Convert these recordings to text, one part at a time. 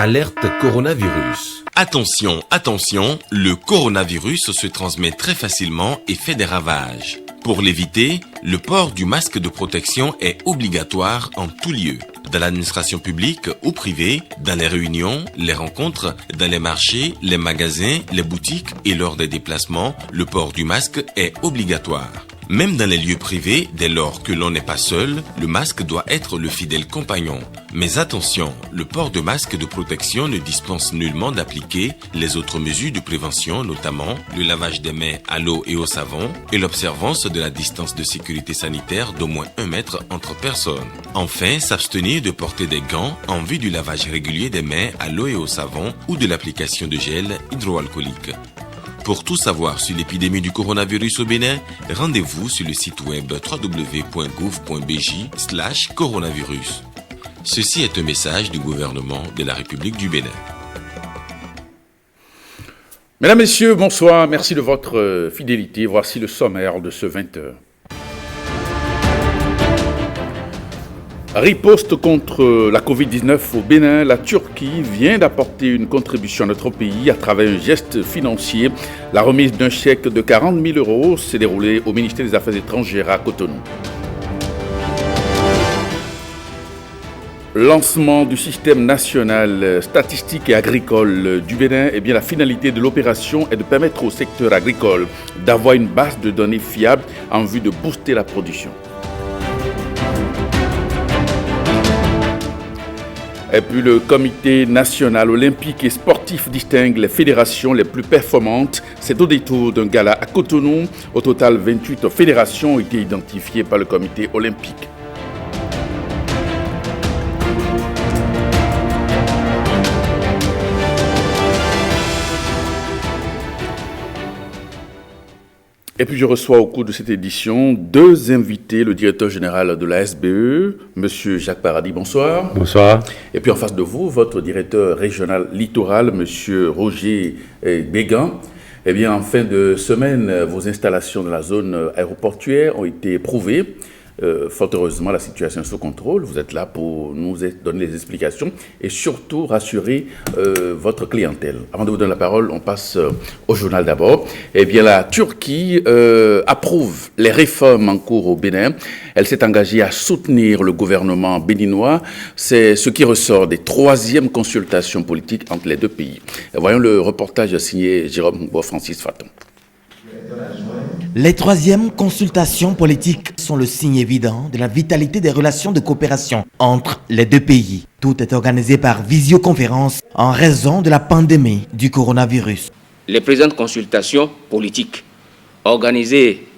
Alerte coronavirus. Attention, attention, le coronavirus se transmet très facilement et fait des ravages. Pour l'éviter, le port du masque de protection est obligatoire en tout lieu. Dans l'administration publique ou privée, dans les réunions, les rencontres, dans les marchés, les magasins, les boutiques et lors des déplacements, le port du masque est obligatoire. Même dans les lieux privés, dès lors que l'on n'est pas seul, le masque doit être le fidèle compagnon. Mais attention, le port de masque de protection ne dispense nullement d'appliquer les autres mesures de prévention, notamment le lavage des mains à l'eau et au savon et l'observance de la distance de sécurité sanitaire d'au moins 1 mètre entre personnes. Enfin, s'abstenir de porter des gants en vue du lavage régulier des mains à l'eau et au savon ou de l'application de gel hydroalcoolique. Pour tout savoir sur l'épidémie du coronavirus au Bénin, rendez-vous sur le site web www.gouv.bj/coronavirus. Ceci est un message du gouvernement de la République du Bénin. Mesdames, Messieurs, bonsoir. Merci de votre fidélité. Voici le sommaire de ce 20h. Riposte contre la Covid-19 au Bénin, la Turquie vient d'apporter une contribution à notre pays à travers un geste financier. La remise d'un chèque de 40 000 € s'est déroulée au ministère des Affaires étrangères à Cotonou. Lancement du système national statistique et agricole du Bénin, la finalité de l'opération est de permettre au secteur agricole d'avoir une base de données fiable en vue de booster la production. Et puis le comité national olympique et sportif distingue les fédérations les plus performantes. C'est au détour d'un gala à Cotonou. Au total, 28 fédérations ont été identifiées par le comité olympique. Et puis je reçois au cours de cette édition 2 invités, le directeur général de la SBE, M. Jacques Paradis, bonsoir. Bonsoir. Et puis en face de vous, votre directeur régional littoral, M. Roger Bégan. En fin de semaine, vos installations dans la zone aéroportuaire ont été éprouvées. Fort heureusement, la situation est sous contrôle. Vous êtes là pour nous donner les explications et surtout rassurer votre clientèle. Avant de vous donner la parole, on passe au journal d'abord. La Turquie approuve les réformes en cours au Bénin. Elle s'est engagée à soutenir le gouvernement béninois. C'est ce qui ressort des 3e consultations politiques entre les 2 pays. Voyons le reportage signé Jérôme Francis Faton. Les 3e consultations politiques sont le signe évident de la vitalité des relations de coopération entre les 2 pays. Tout est organisé par visioconférence en raison de la pandémie du coronavirus. Les présentes consultations politiques, organisées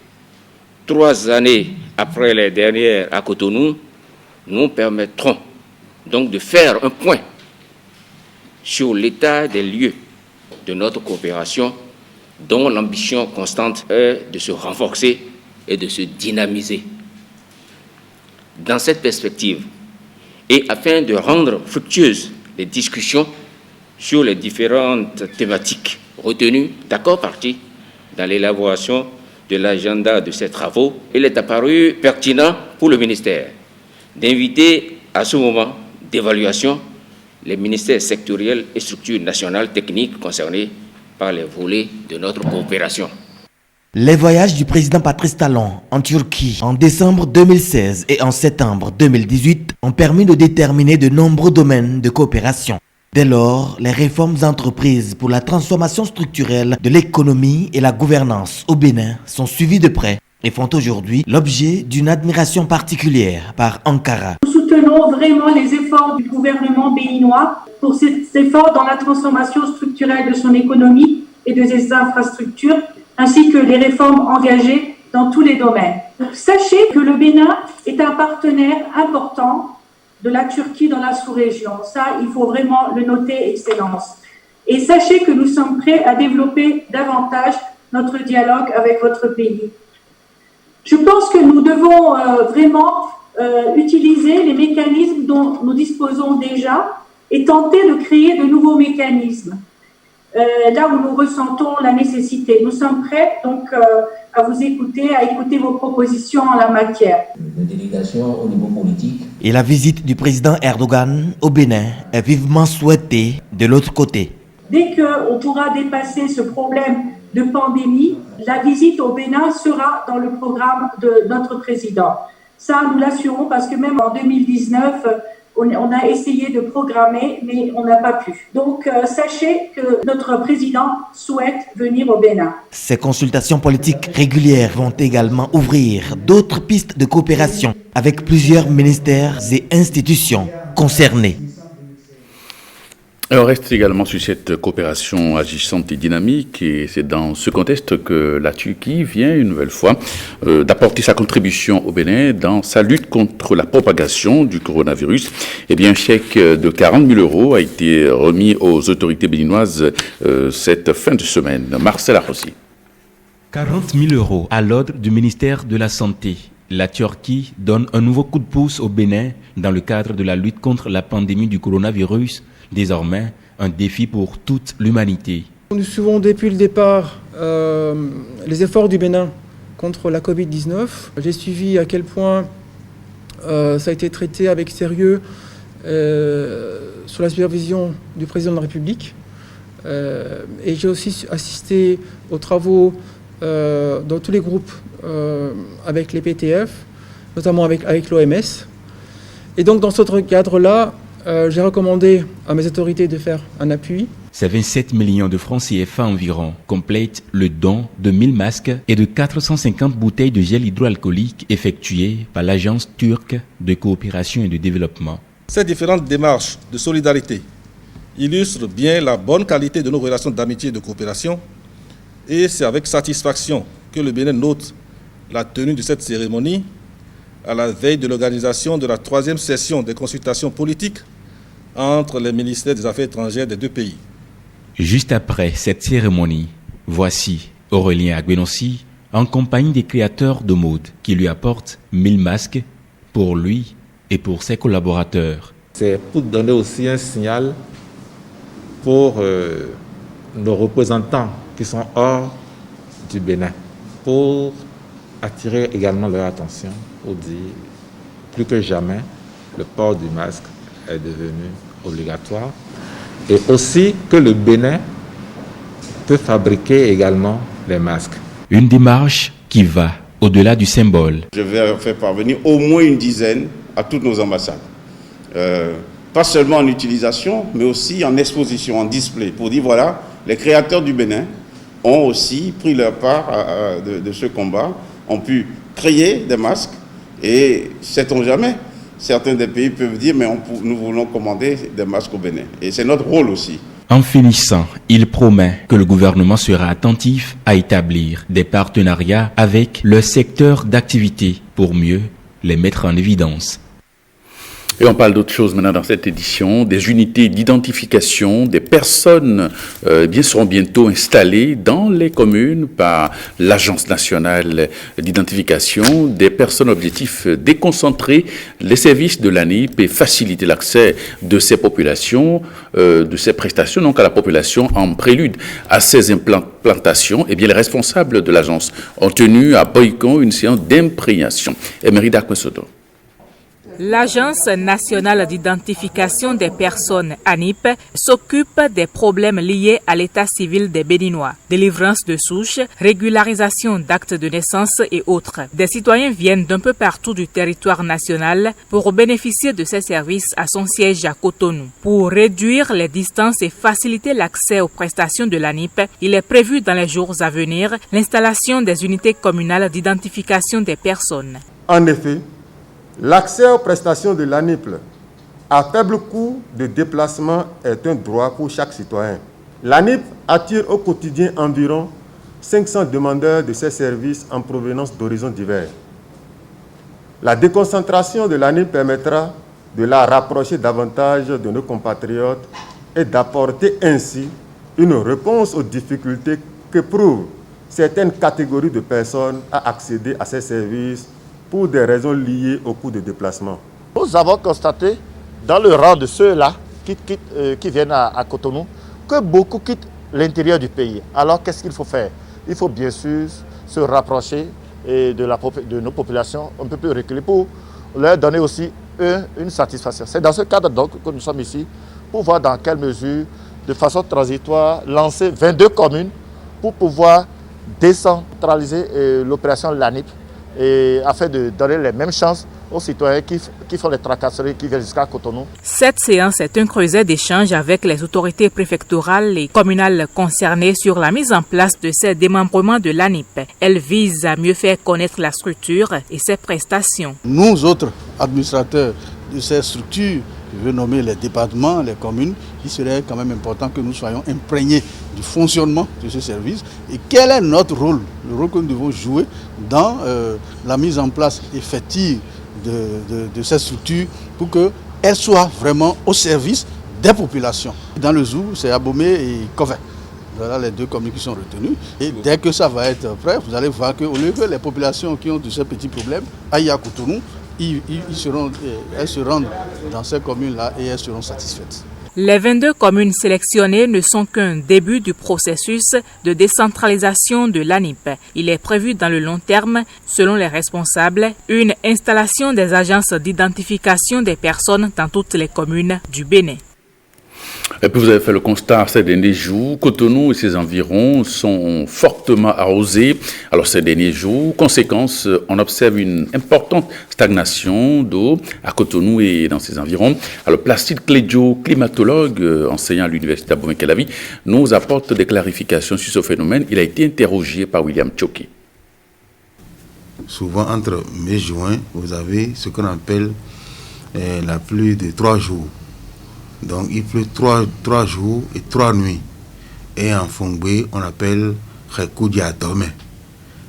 3 années après les dernières à Cotonou, nous permettront donc de faire un point sur l'état des lieux de notre coopération, dont l'ambition constante est de se renforcer et de se dynamiser. Dans cette perspective, et afin de rendre fructueuses les discussions sur les différentes thématiques retenues d'accord partie dans l'élaboration de l'agenda de ces travaux, il est apparu pertinent pour le ministère d'inviter à ce moment d'évaluation les ministères sectoriels et structures nationales techniques concernés par les volets de notre coopération. Les voyages du président Patrice Talon en Turquie en décembre 2016 et en septembre 2018 ont permis de déterminer de nombreux domaines de coopération. Dès lors, les réformes entreprises pour la transformation structurelle de l'économie et la gouvernance au Bénin sont suivies de près et font aujourd'hui l'objet d'une admiration particulière par Ankara. Nous soutenons vraiment les efforts du gouvernement béninois pour cet effort dans la transformation structurelle de son économie et de ses infrastructures, ainsi que les réformes engagées dans tous les domaines. Sachez que le Bénin est un partenaire important de la Turquie dans la sous-région. Ça, il faut vraiment le noter, Excellence. Et sachez que nous sommes prêts à développer davantage notre dialogue avec votre pays. Je pense que nous devons vraiment utiliser les mécanismes dont nous disposons déjà et tenter de créer de nouveaux mécanismes. là où nous ressentons la nécessité. Nous sommes prêts donc à vous écouter, à écouter vos propositions en la matière. La délégation au niveau politique. Et la visite du président Erdogan au Bénin est vivement souhaitée de l'autre côté. Dès qu'on pourra dépasser ce problème de pandémie, la visite au Bénin sera dans le programme de notre président. Ça, nous l'assurons parce que même en 2019, on a essayé de programmer, mais on n'a pas pu. Donc, sachez que notre président souhaite venir au Bénin. Ces consultations politiques régulières vont également ouvrir d'autres pistes de coopération avec plusieurs ministères et institutions concernées. On reste également sur cette coopération agissante et dynamique, et c'est dans ce contexte que la Turquie vient une nouvelle fois d'apporter sa contribution au Bénin dans sa lutte contre la propagation du coronavirus. Eh bien, un chèque de 40 000 € a été remis aux autorités béninoises cette fin de semaine. Marcel Arrossi. 40 000 € à l'ordre du ministère de la Santé. La Turquie donne un nouveau coup de pouce au Bénin dans le cadre de la lutte contre la pandémie du coronavirus, désormais un défi pour toute l'humanité. Nous suivons depuis le départ les efforts du Bénin contre la Covid-19. J'ai suivi à quel point ça a été traité avec sérieux sous la supervision du président de la République. Et j'ai aussi assisté aux travaux dans tous les groupes avec les PTF, notamment avec l'OMS. Et donc dans ce cadre-là, j'ai recommandé à mes autorités de faire un appui. Ces 27 millions de francs CFA environ complètent le don de 1000 masques et de 450 bouteilles de gel hydroalcoolique effectuées par l'Agence turque de coopération et de développement. Ces différentes démarches de solidarité illustrent bien la bonne qualité de nos relations d'amitié et de coopération, et c'est avec satisfaction que le Bénin note la tenue de cette cérémonie à la veille de l'organisation de la 3e session des consultations politiques entre les ministères des Affaires étrangères des deux pays. Juste après cette cérémonie, voici Aurélien Agbenossi en compagnie des créateurs de mode qui lui apportent 1000 masques pour lui et pour ses collaborateurs. C'est pour donner aussi un signal pour nos représentants qui sont hors du Bénin, pour attirer également leur attention, pour dire plus que jamais le port du masque est devenu obligatoire, et aussi que le Bénin peut fabriquer également les masques. Une démarche qui va au-delà du symbole. Je vais faire parvenir au moins une dizaine à toutes nos ambassades. Pas seulement en utilisation, mais aussi en exposition, en display, pour dire voilà, les créateurs du Bénin ont aussi pris leur part de ce combat, ont pu créer des masques, et sait-on jamais, certains des pays peuvent dire mais nous voulons commander des masques au Bénin. Et c'est notre rôle aussi. En finissant, il promet que le gouvernement sera attentif à établir des partenariats avec le secteur d'activité pour mieux les mettre en évidence. Et on parle d'autre chose maintenant dans cette édition. Des unités d'identification des personnes seront bientôt installées dans les communes par l'Agence nationale d'identification des personnes. Objectif déconcentrer les services de l'ANIP et faciliter l'accès de ces populations, de ces prestations donc à la population. En prélude à ces implantations, les responsables de l'agence ont tenu à Boycon une séance d'imprégnation. Emerida Kwesodo. L'Agence nationale d'identification des personnes, ANIP, s'occupe des problèmes liés à l'état civil des Béninois, délivrance de souches, régularisation d'actes de naissance et autres. Des citoyens viennent d'un peu partout du territoire national pour bénéficier de ces services à son siège à Cotonou. Pour réduire les distances et faciliter l'accès aux prestations de l'ANIP, il est prévu dans les jours à venir l'installation des unités communales d'identification des personnes. En effet, l'accès aux prestations de l'ANIP à faible coût de déplacement est un droit pour chaque citoyen. L'ANIP attire au quotidien environ 500 demandeurs de ces services en provenance d'horizons divers. La déconcentration de l'ANIP permettra de la rapprocher davantage de nos compatriotes et d'apporter ainsi une réponse aux difficultés qu'éprouvent certaines catégories de personnes à accéder à ces services pour des raisons liées au coût de déplacement. Nous avons constaté dans le rang de ceux-là qui viennent à Cotonou que beaucoup quittent l'intérieur du pays. Alors qu'est-ce qu'il faut faire? Il faut bien sûr se rapprocher de nos populations un peu plus reculées pour leur donner aussi une satisfaction. C'est dans ce cadre donc que nous sommes ici pour voir dans quelle mesure, de façon transitoire, lancer 22 communes pour pouvoir décentraliser l'opération LANIP afin de donner les mêmes chances aux citoyens qui font les tracasseries, qui viennent jusqu'à Cotonou. Cette séance est un creuset d'échange avec les autorités préfectorales et communales concernées sur la mise en place de ces démembrements de l'ANIP. Elle vise à mieux faire connaître la structure et ses prestations. Nous autres administrateurs de ces structures, je veux nommer les départements, les communes, il serait quand même important que nous soyons imprégnés du fonctionnement de ce service et quel est notre rôle, le rôle que nous devons jouer dans la mise en place effective de ces structures pour qu'elles soient vraiment au service des populations. Dans le zoo, c'est Abomey et Kovet. Voilà les deux communes qui sont retenues. Et dès que ça va être prêt, vous allez voir qu'au lieu que les populations qui ont de ces petits problèmes aillent à Cotonou, elles se rendent dans ces communes-là et elles seront satisfaites. Les 22 communes sélectionnées ne sont qu'un début du processus de décentralisation de l'ANIP. Il est prévu dans le long terme, selon les responsables, une installation des agences d'identification des personnes dans toutes les communes du Bénin. Et puis vous avez fait le constat ces derniers jours, Cotonou et ses environs sont fortement arrosés. Alors ces derniers jours, conséquence, on observe une importante stagnation d'eau à Cotonou et dans ses environs. Alors Placide Clédio, climatologue enseignant à l'université d'Abomey-Calavi, nous apporte des clarifications sur ce phénomène. Il a été interrogé par William Tchoki. Souvent entre mai et juin, vous avez ce qu'on appelle la pluie de 3 jours. Donc il pleut 3 jours et 3 nuits. Et en Fongbe, on appelle Rekoudiatome.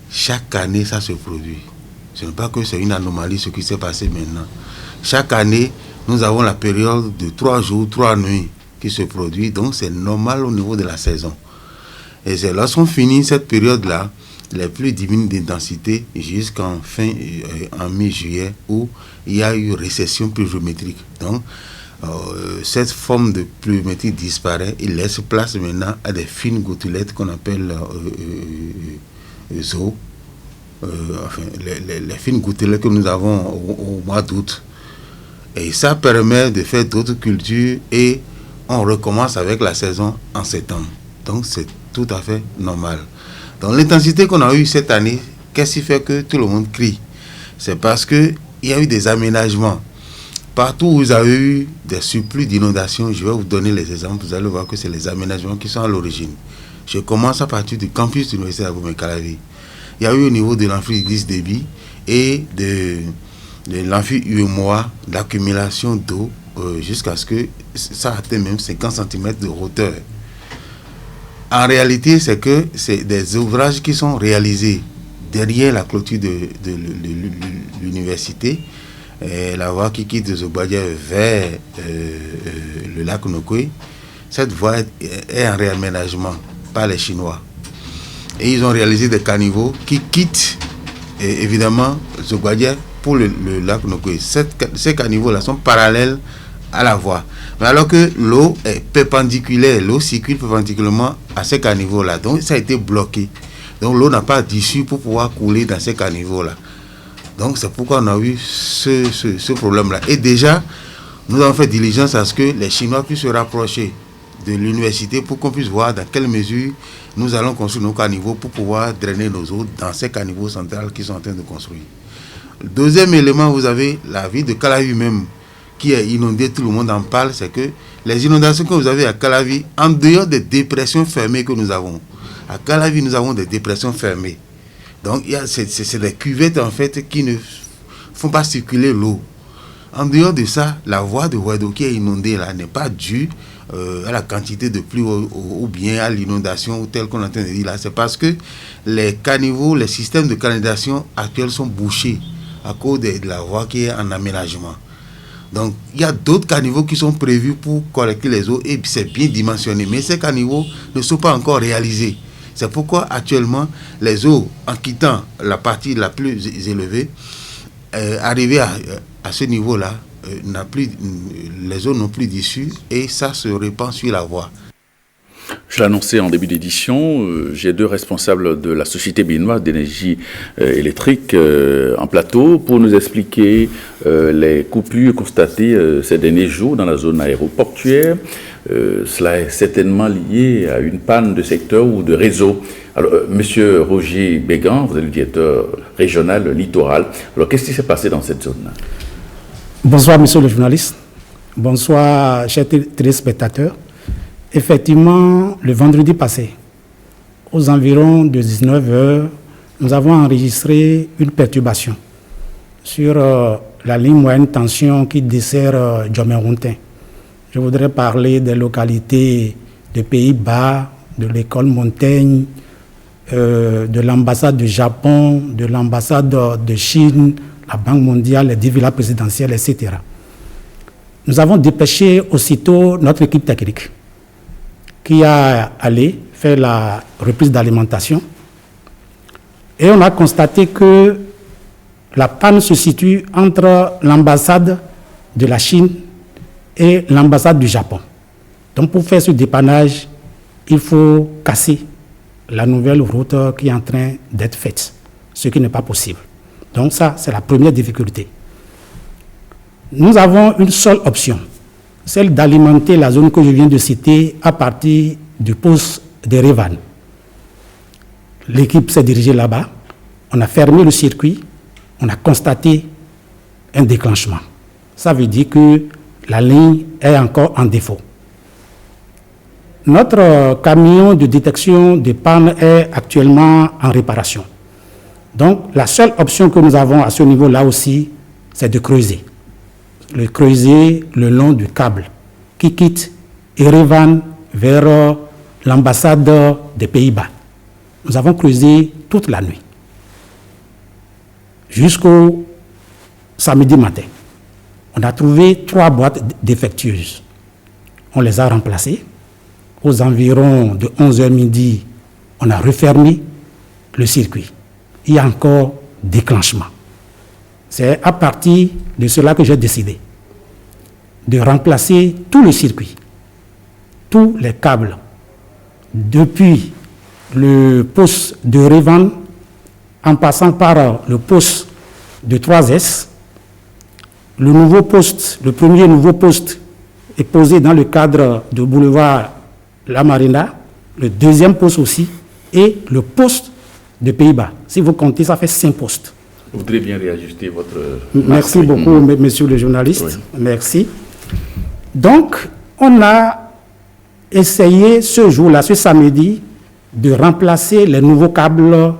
Chaque année, ça se produit. Ce n'est pas que c'est une anomalie ce qui s'est passé maintenant. Chaque année, nous avons la période de 3 jours, 3 nuits qui se produit. Donc c'est normal au niveau de la saison. Et c'est lorsqu'on finit cette période-là, les pluies diminuent d'intensité jusqu'en en mi-juillet où il y a eu récession pluviométrique. Donc cette forme de pluviométrie disparaît, il laisse place maintenant à des fines gouttelettes qu'on appelle eaux, les fines gouttelettes que nous avons au mois d'août. Et ça permet de faire d'autres cultures et on recommence avec la saison en septembre. Donc c'est tout à fait normal. Donc l'intensité qu'on a eue cette année, qu'est-ce qui fait que tout le monde crie? C'est parce qu'il y a eu des aménagements. Partout où vous avez eu des surplus d'inondations, je vais vous donner les exemples, vous allez voir que c'est les aménagements qui sont à l'origine. Je commence à partir du campus de l'université d'Abomey-Calavi. Il y a eu au niveau de l'amphi Idriss Déby et de l'amphi UEMOA d'accumulation d'eau jusqu'à ce que ça atteigne même 50 cm de hauteur. En réalité, c'est que c'est des ouvrages qui sont réalisés derrière la clôture de l'université. La voie qui quitte Zobadja vers le lac Nokwe, cette voie est en réaménagement par les Chinois. Et ils ont réalisé des caniveaux qui quittent évidemment Zobadja pour le lac Nokwe. Ces caniveaux-là sont parallèles à la voie. Mais alors que l'eau est perpendiculaire, l'eau circule perpendiculairement à ces caniveaux-là. Donc ça a été bloqué. Donc l'eau n'a pas d'issue pour pouvoir couler dans ces caniveaux-là. Donc c'est pourquoi on a eu ce problème-là. Et déjà, nous avons fait diligence à ce que les Chinois puissent se rapprocher de l'université pour qu'on puisse voir dans quelle mesure nous allons construire nos caniveaux pour pouvoir drainer nos eaux dans ces caniveaux centrales qu'ils sont en train de construire. Le deuxième élément, vous avez la ville de Calavi même qui est inondée, tout le monde en parle, c'est que les inondations que vous avez à Calavi, en dehors des dépressions fermées que nous avons, à Calavi nous avons des dépressions fermées. Donc c'est des cuvettes en fait qui ne font pas circuler l'eau. En dehors de ça, la voie de Ouedo qui est inondée là n'est pas due à la quantité de pluie ou bien à l'inondation telle qu'on est en train de dire là. C'est parce que les caniveaux, les systèmes de canalisation actuels sont bouchés à cause de la voie qui est en aménagement. Donc il y a d'autres caniveaux qui sont prévus pour collecter les eaux et c'est bien dimensionné. Mais ces caniveaux ne sont pas encore réalisés. C'est pourquoi actuellement, les eaux, en quittant la partie la plus élevée, arrivées à ce niveau-là, les eaux n'ont plus d'issue et ça se répand sur la voie. Je l'annonçais en début d'édition, j'ai deux responsables de la Société béninoise d'énergie électrique en plateau pour nous expliquer les coupures constatées ces derniers jours dans la zone aéroportuaire. Cela est certainement lié à une panne de secteur ou de réseau. Alors, Monsieur Roger Bégan, vous êtes le directeur régional littoral. Alors, qu'est-ce qui s'est passé dans cette zone-là? Bonsoir, monsieur le journaliste. Bonsoir, chers téléspectateurs. Effectivement, le vendredi passé, aux environs de 19h, nous avons enregistré une perturbation sur la ligne moyenne tension qui dessert Djomé-Rontin. Je voudrais parler des localités de Pays-Bas, de l'école Montaigne, de l'ambassade du Japon, de l'ambassade de Chine, la Banque mondiale, les 10 villas présidentielles, etc. Nous avons dépêché aussitôt notre équipe technique qui a allé faire la reprise d'alimentation. Et on a constaté que la panne se situe entre l'ambassade de la Chine et l'ambassade du Japon. Donc pour faire ce dépannage, il faut casser la nouvelle route qui est en train d'être faite, ce qui n'est pas possible. Donc ça, c'est la première difficulté. Nous avons une seule option, celle d'alimenter la zone que je viens de citer à partir du poste de Revan. L'équipe s'est dirigée là-bas, on a fermé le circuit, on a constaté un déclenchement. Ça veut dire que la ligne est encore en défaut. Notre camion de détection de panne est actuellement en réparation. Donc la seule option que nous avons à ce niveau-là aussi, c'est de creuser. Creuser le long du câble qui quitte Erevan vers l'ambassade des Pays-Bas. Nous avons creusé toute la nuit jusqu'au samedi matin. On a trouvé 3 boîtes défectueuses. On les a remplacées. Aux environs de 11h midi, on a refermé le circuit. Il y a encore déclenchement. C'est à partir de cela que j'ai décidé de remplacer tout le circuit, tous les câbles, depuis le poste de Revan, en passant par le poste de 3S. Le nouveau poste, le premier nouveau poste est posé dans le cadre du boulevard La Marina, le deuxième poste aussi, et le poste de Pays-Bas. Si vous comptez, ça fait 5 postes. Vous voudrez bien réajuster votre... Merci beaucoup, monsieur le journaliste. Oui. Merci. Donc, on a essayé ce jour-là, ce samedi, de remplacer les nouveaux câbles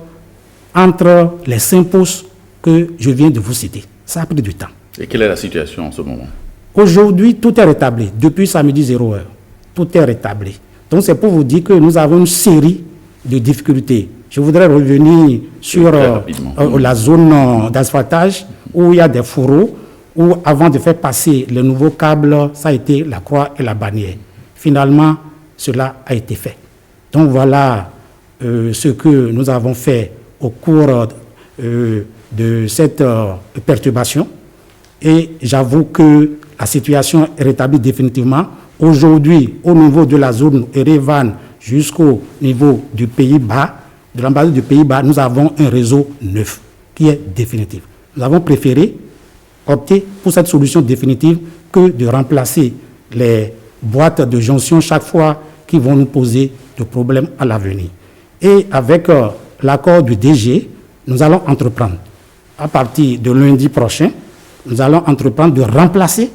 entre les 5 postes que je viens de vous citer. Ça a pris du temps. Et quelle est la situation en ce moment? Aujourd'hui, tout est rétabli. Depuis samedi 0h, tout est rétabli. Donc, c'est pour vous dire que nous avons une série de difficultés. Je voudrais revenir sur la zone d'asphaltage où il y a des fourreaux, où avant de faire passer les nouveaux câbles, ça a été la croix et la bannière. Finalement, cela a été fait. Donc voilà ce que nous avons fait au cours de cette perturbation. Et j'avoue que la situation est rétablie définitivement. Aujourd'hui, au niveau de la zone Erevan jusqu'au niveau du Pays-Bas, de l'ambassade du Pays-Bas, nous avons un réseau neuf qui est définitif. Nous avons préféré opter pour cette solution définitive que de remplacer les boîtes de jonction chaque fois qui vont nous poser de problèmes à l'avenir. Et avec l'accord du DG, nous allons entreprendre, à partir de lundi prochain, nous allons entreprendre de remplacer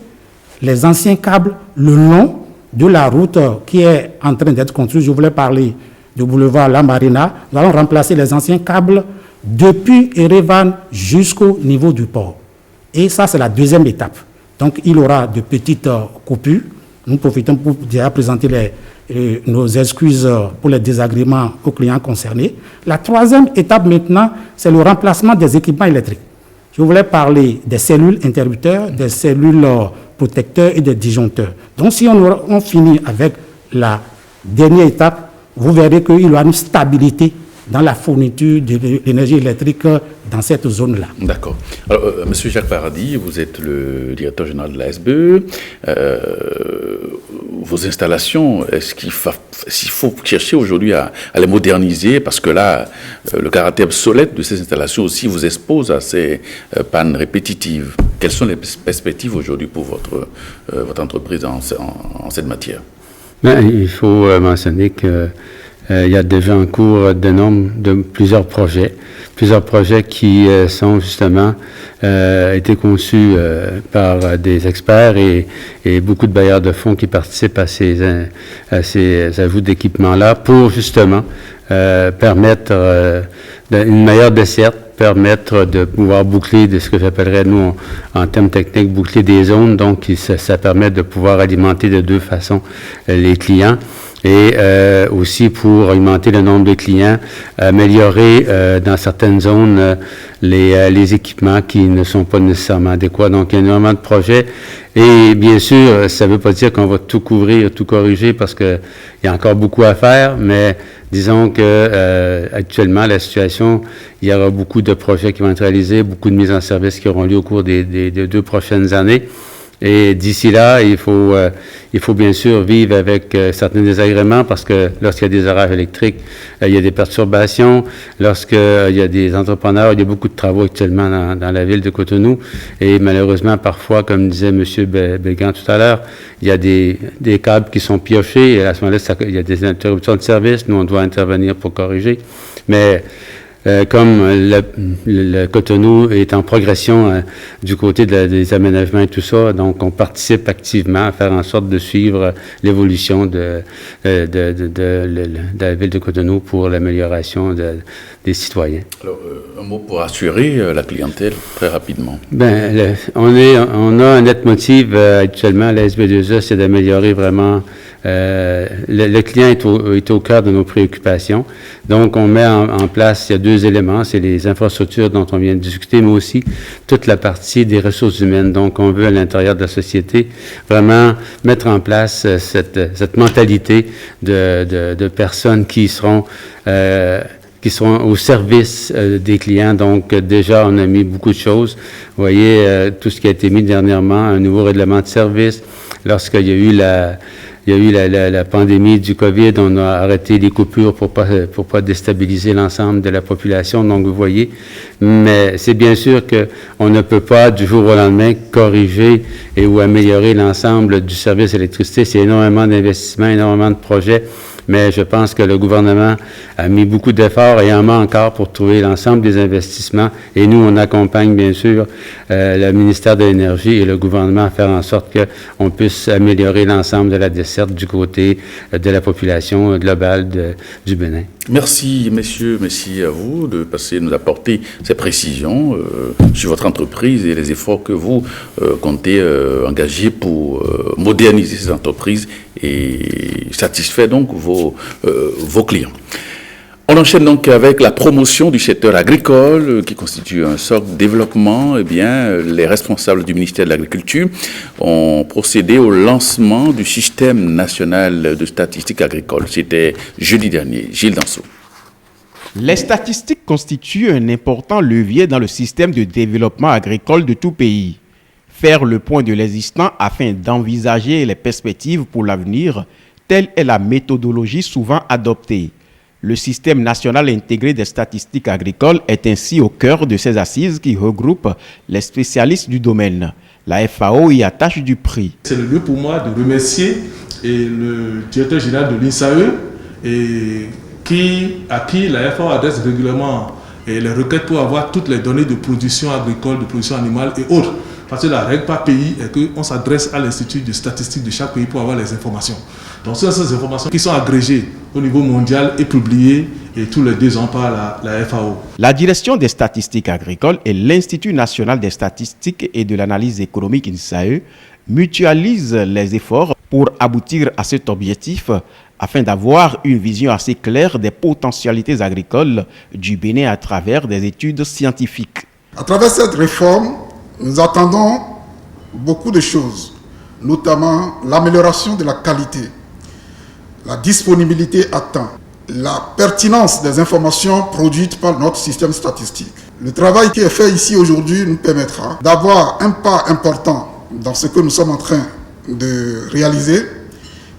les anciens câbles le long de la route qui est en train d'être construite. Je voulais parler du boulevard La Marina. Nous allons remplacer les anciens câbles depuis Erevan jusqu'au niveau du port. Et ça, c'est la deuxième étape. Donc, il y aura de petites coupures. Nous profitons pour déjà présenter nos excuses pour les désagréments aux clients concernés. La troisième étape maintenant, c'est le remplacement des équipements électriques. Je voulais parler des cellules interrupteurs, des cellules protecteurs et des disjoncteurs. Donc, si on finit avec la dernière étape, vous verrez qu'il y aura une stabilité dans la fourniture de l'énergie électrique dans cette zone-là. D'accord. Alors, Monsieur Jacques Paradis, vous êtes le directeur général de la SBE. vos installations, est-ce qu'il faut chercher aujourd'hui à les moderniser, parce que là, le caractère obsolète de ces installations aussi vous expose à ces pannes répétitives. Quelles sont les perspectives aujourd'hui pour votre entreprise en cette matière? Il faut mentionner que il y a déjà en cours plusieurs projets qui sont justement été conçus par des experts et beaucoup de bailleurs de fonds qui participent à ces ajouts d'équipements-là pour justement permettre une meilleure desserte, permettre de pouvoir boucler de ce que j'appellerais, nous, en termes techniques, boucler des zones. Donc, ça permet de pouvoir alimenter de deux façons les clients. Et aussi pour augmenter le nombre de clients, améliorer dans certaines zones les équipements qui ne sont pas nécessairement adéquats. Donc, il y a énormément de projets. Et bien sûr, ça ne veut pas dire qu'on va tout couvrir, tout corriger, parce qu'il y a encore beaucoup à faire, mais disons que actuellement, la situation, il y aura beaucoup de projets qui vont être réalisés, beaucoup de mises en service qui auront lieu au cours des 2 prochaines années. Et d'ici là, il faut bien sûr vivre avec certains désagréments, parce que lorsqu'il y a des orages électriques, il y a des perturbations. Lorsqu'il y a des entrepreneurs, il y a beaucoup de travaux actuellement dans la ville de Cotonou. Et malheureusement, parfois, comme disait M. Bégan tout à l'heure, il y a des câbles qui sont piochés. Et à ce moment-là, il y a des interruptions de service. Nous, on doit intervenir pour corriger. Mais comme le Cotonou est en progression du côté des aménagements et tout ça, donc on participe activement à faire en sorte de suivre l'évolution de la ville de Cotonou pour l'amélioration des citoyens. Alors, un mot pour assurer la clientèle, très rapidement. On a un leitmotiv actuellement à la SB2E, c'est d'améliorer vraiment. Le client est au cœur de nos préoccupations. Donc, on met en place, il y a 2 éléments, c'est les infrastructures dont on vient de discuter, mais aussi toute la partie des ressources humaines. Donc, on veut à l'intérieur de la société vraiment mettre en place cette mentalité de personnes qui seront au service des clients. Donc, déjà, on a mis beaucoup de choses. Vous voyez, tout ce qui a été mis dernièrement, un nouveau règlement de service. Lorsqu'il y a eu la pandémie du COVID, on a arrêté les coupures pour pas déstabiliser l'ensemble de la population. Donc, vous voyez, mais c'est bien sûr qu'on ne peut pas du jour au lendemain corriger ou améliorer l'ensemble du service électricité. C'est énormément d'investissements, énormément de projets. Mais je pense que le gouvernement a mis beaucoup d'efforts et en met encore pour trouver l'ensemble des investissements. Et nous, on accompagne bien sûr le ministère de l'Énergie et le gouvernement à faire en sorte qu'on puisse améliorer l'ensemble de la desserte du côté de la population globale du Bénin. Merci, messieurs, merci à vous de nous apporter ces précisions sur votre entreprise et les efforts que vous comptez engager pour moderniser ces entreprises et satisfaire donc vos clients. On enchaîne donc avec la promotion du secteur agricole qui constitue un socle de développement. Eh bien, les responsables du ministère de l'Agriculture ont procédé au lancement du système national de statistiques agricoles. C'était jeudi dernier. Gilles Danso. Les statistiques constituent un important levier dans le système de développement agricole de tout pays. Faire le point de l'existant afin d'envisager les perspectives pour l'avenir, telle est la méthodologie souvent adoptée. Le système national intégré des statistiques agricoles est ainsi au cœur de ces assises qui regroupent les spécialistes du domaine. La FAO y attache du prix. C'est le lieu pour moi de remercier le directeur général de l'INSAE à qui la FAO adresse régulièrement les requêtes pour avoir toutes les données de production agricole, de production animale et autres. Parce que la règle par pays est qu'on s'adresse à l'Institut de statistique de chaque pays pour avoir les informations. Donc, ce sont ces informations qui sont agrégées au niveau mondial et publiées et tous les 2 ans par la FAO. La direction des statistiques agricoles et l'Institut national des statistiques et de l'analyse économique INSAE mutualisent les efforts pour aboutir à cet objectif afin d'avoir une vision assez claire des potentialités agricoles du Bénin à travers des études scientifiques. À travers cette réforme, nous attendons beaucoup de choses, notamment l'amélioration de la qualité, la disponibilité à temps, la pertinence des informations produites par notre système statistique. Le travail qui est fait ici aujourd'hui nous permettra d'avoir un pas important dans ce que nous sommes en train de réaliser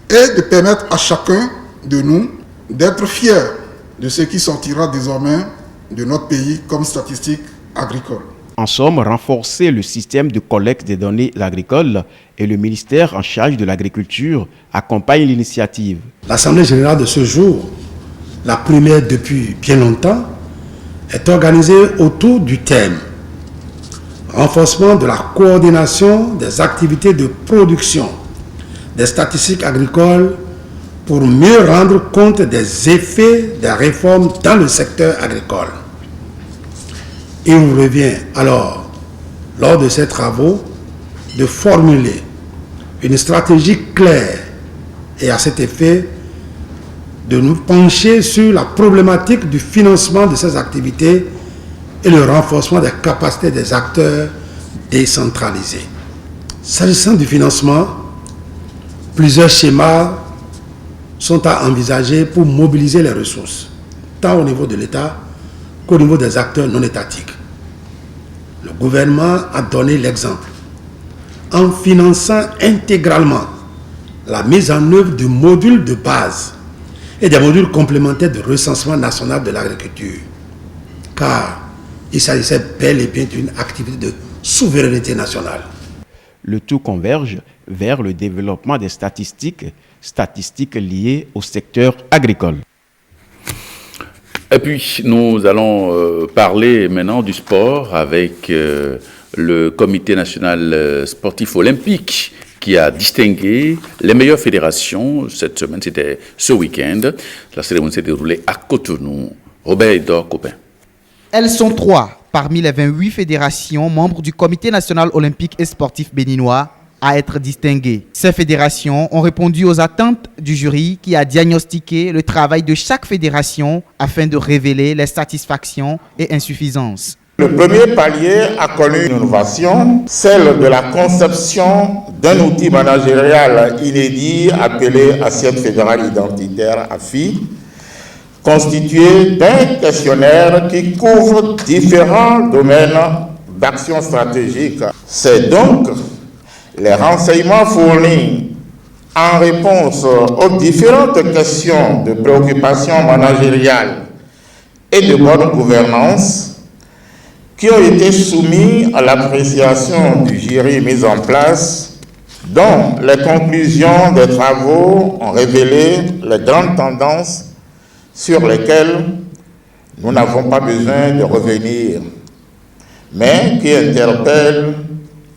et de permettre à chacun de nous d'être fier de ce qui sortira désormais de notre pays comme statistique agricole. En somme, renforcer le système de collecte des données agricoles et le ministère en charge de l'agriculture accompagne l'initiative. L'Assemblée générale de ce jour, la première depuis bien longtemps, est organisée autour du thème renforcement de la coordination des activités de production des statistiques agricoles pour mieux rendre compte des effets des réformes dans le secteur agricole. Il nous revient alors, lors de ces travaux, de formuler une stratégie claire et à cet effet, de nous pencher sur la problématique du financement de ces activités et le renforcement des capacités des acteurs décentralisés. S'agissant du financement, plusieurs schémas sont à envisager pour mobiliser les ressources, tant au niveau de l'État qu'au niveau des acteurs non étatiques. Le gouvernement a donné l'exemple en finançant intégralement la mise en œuvre du module de base et des modules complémentaires de recensement national de l'agriculture, car il s'agissait bel et bien d'une activité de souveraineté nationale. Le tout converge vers le développement des statistiques liées au secteur agricole. Et puis, nous allons parler maintenant du sport avec le Comité national sportif olympique qui a distingué les meilleures fédérations cette semaine, c'était ce week-end. La cérémonie s'est déroulée à Cotonou. Robert Edor Copin. Elles sont 3 parmi les 28 fédérations membres du Comité national olympique et sportif béninois à être distinguées. Ces fédérations ont répondu aux attentes du jury qui a diagnostiqué le travail de chaque fédération afin de révéler les satisfactions et insuffisances. Le premier palier a connu une innovation, celle de la conception d'un outil managérial inédit appelé Assiette fédérale identitaire AFI, constitué d'un questionnaire qui couvre différents domaines d'action stratégique. C'est donc les renseignements fournis en réponse aux différentes questions de préoccupation managériale et de bonne gouvernance qui ont été soumis à l'appréciation du jury mis en place, dont les conclusions des travaux ont révélé les grandes tendances sur lesquelles nous n'avons pas besoin de revenir, mais qui interpellent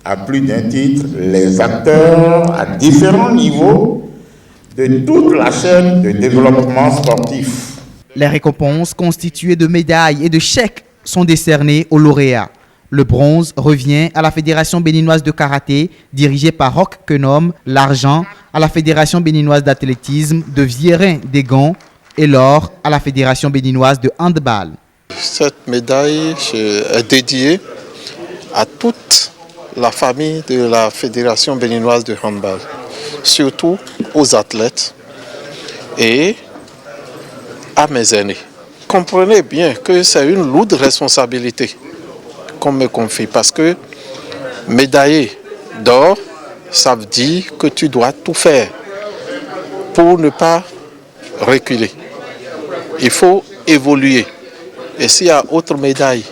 à plus d'un titre les acteurs à différents niveaux de toute la chaîne de développement sportif. Les récompenses constituées de médailles et de chèques sont décernés aux lauréats. Le bronze revient à la Fédération béninoise de karaté, dirigée par Roch Kenom, l'argent à la Fédération béninoise d'athlétisme de Viérin-des-Gants et l'or à la Fédération béninoise de handball. Cette médaille est dédiée à toute la famille de la Fédération béninoise de handball, surtout aux athlètes et à mes aînés. Comprenez bien que c'est une lourde responsabilité qu'on me confie parce que médailler d'or, ça veut dire que tu dois tout faire pour ne pas reculer. Il faut évoluer. Et s'il y a autre médaille,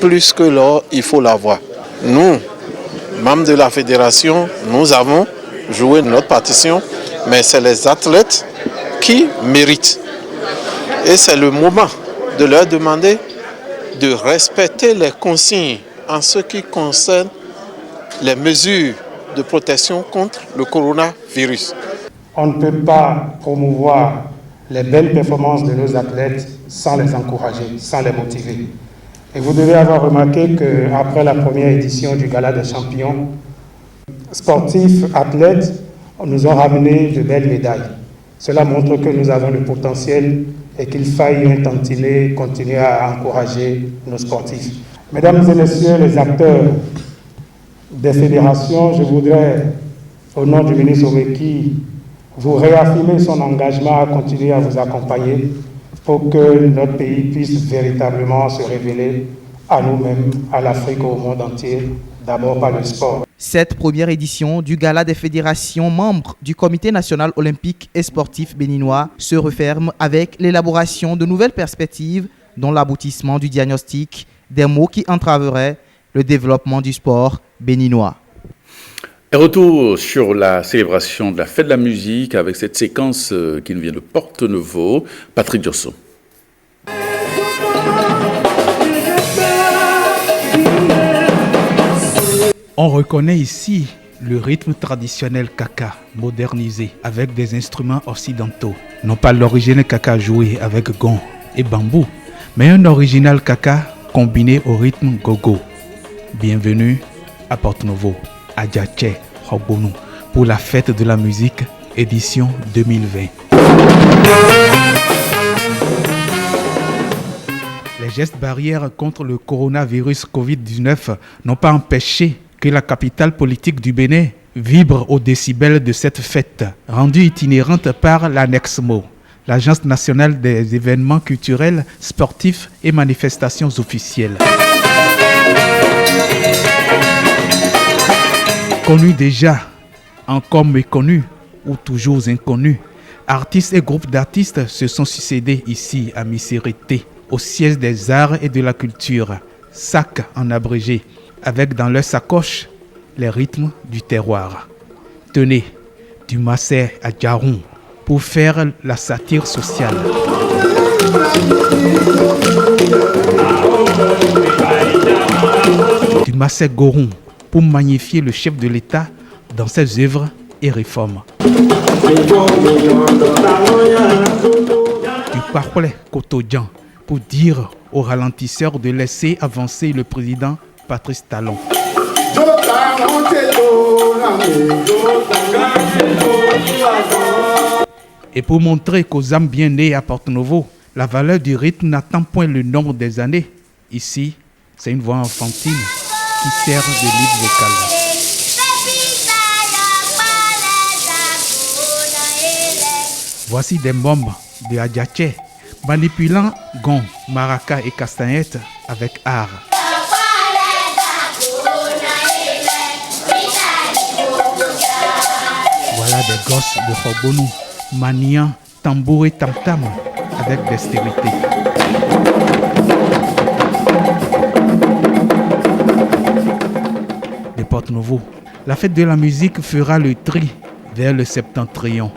plus que l'or, il faut l'avoir. Nous, membres de la fédération, nous avons joué notre partition, mais c'est les athlètes qui méritent. Et c'est le moment de leur demander de respecter les consignes en ce qui concerne les mesures de protection contre le coronavirus. On ne peut pas promouvoir les belles performances de nos athlètes sans les encourager, sans les motiver. Et vous devez avoir remarqué qu'après la première édition du Gala des champions, sportifs, athlètes nous ont ramené de belles médailles. Cela montre que nous avons le potentiel et qu'il faille un tantinet continuer à encourager nos sportifs. Mesdames et messieurs les acteurs des fédérations, je voudrais, au nom du ministre Omeki, vous réaffirmer son engagement à continuer à vous accompagner pour que notre pays puisse véritablement se révéler à nous-mêmes, à l'Afrique, au monde entier, d'abord par le sport. Cette première édition du Gala des fédérations membres du Comité national olympique et sportif béninois se referme avec l'élaboration de nouvelles perspectives, dont l'aboutissement du diagnostic des maux qui entraveraient le développement du sport béninois. Et retour sur la célébration de la fête de la musique avec cette séquence qui nous vient de Porte-Nouveau. Patrick Josso. On reconnaît ici le rythme traditionnel kaka modernisé avec des instruments occidentaux. Non pas l'original kaka joué avec gong et bambou, mais un original kaka combiné au rythme gogo. Bienvenue à Porte-Nouveau, à Adjaché, Hogbonou, pour la fête de la musique édition 2020. Les gestes barrières contre le coronavirus Covid-19 n'ont pas empêché que la capitale politique du Bénin vibre au décibel de cette fête, rendue itinérante par l'ANEXMO, l'Agence nationale des événements culturels, sportifs et manifestations officielles. Connus déjà, encore méconnus ou toujours inconnus, artistes et groupes d'artistes se sont succédés ici à Misérité, au siège des arts et de la culture, SAC en abrégé, avec dans leur sacoche les rythmes du terroir. Tenez, du Massé à Djaroun, pour faire la satire sociale. Du Massé Goron, pour magnifier le chef de l'État dans ses œuvres et réformes. Du Parolais Kotodjan, pour dire aux ralentisseurs de laisser avancer le président Patrice Talon. Et pour montrer qu'aux âmes bien nées à Porte-Nouveau, la valeur du rythme n'attend point le nombre des années. Ici, c'est une voix enfantine qui sert de lead vocal. Voici des membres de Adjaché manipulant gong, maraca et castagnette avec art. Voilà des gosses de Hogbonou maniant tambour et tam-tam avec dextérité. De Porte-Nouveau, la fête de la musique fera le tri vers le septentrion.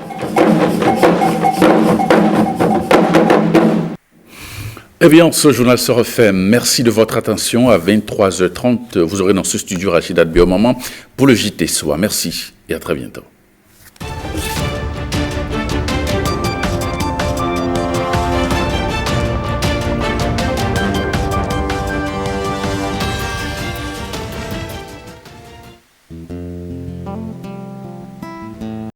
Eh bien, ce journal se refait. Merci de votre attention. À 23h30, vous aurez dans ce studio Rachida Biomama pour le JT Soir. Merci et à très bientôt.